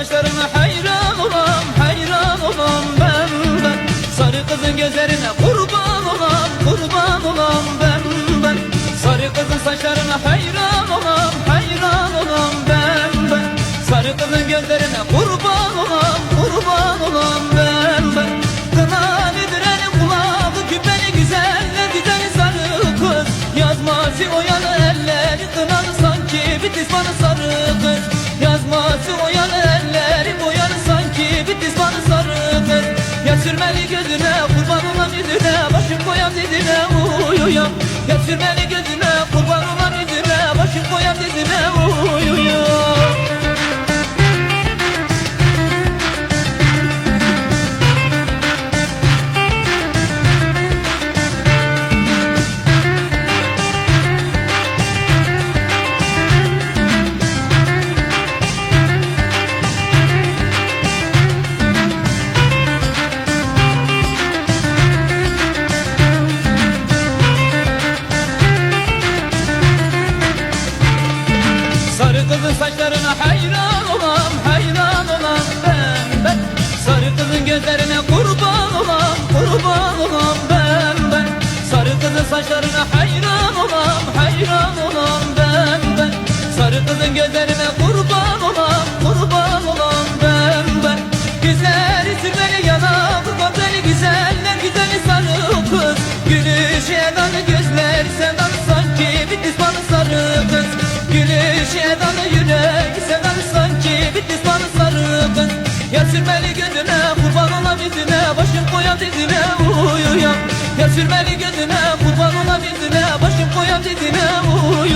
saçlarına hayran olam, hayran olam ben. Sarı kızın gözlerine kurban olam, kurban olam ben. Sarı kızın saçlarına hayran olam, hayran olam ben. Sarı kızın gözlerine kurban olam, kurban olam ben. Kınalı direni kulağı küpeli güzeller güzeli sarı kız. Yazması oyalı elleri kınalı sanki bitis bana sarı kız. Yazması oyalı elleri boyalı sanki bitis bana sarı kız. Ya sürmeli gözüne kurban olan yüzüne başım koyam dizine uyuyam. Ya sürmeli gözüne kurban olan yüzüne başım koyam dizine uyuyam. Sarı kızın saçlarına hayran olam, hayran olam ben. Sarı kızın gözlerine kurban olam, kurban olam ben. Sarı kızın saçlarına hayran olam, hayran olam ben. Sarı kızın gözlerine kurban olam, kurban olam ben. Güzeli sürmeli yanaklı gözleri güzeller güzeli sarı kız. Gülüşü edalı gözler sevdalı sanki bitis bana sarı kız. Gülüşü edalı yürek sevdalı sanki bitis bana sarı kız. Ya sürmeli gözüne kurban olam yüzüne başım koyam dizine uyuyam. Ya sürmeli gözüne kurban olam yüzüne başım koyam dizine uyuyam.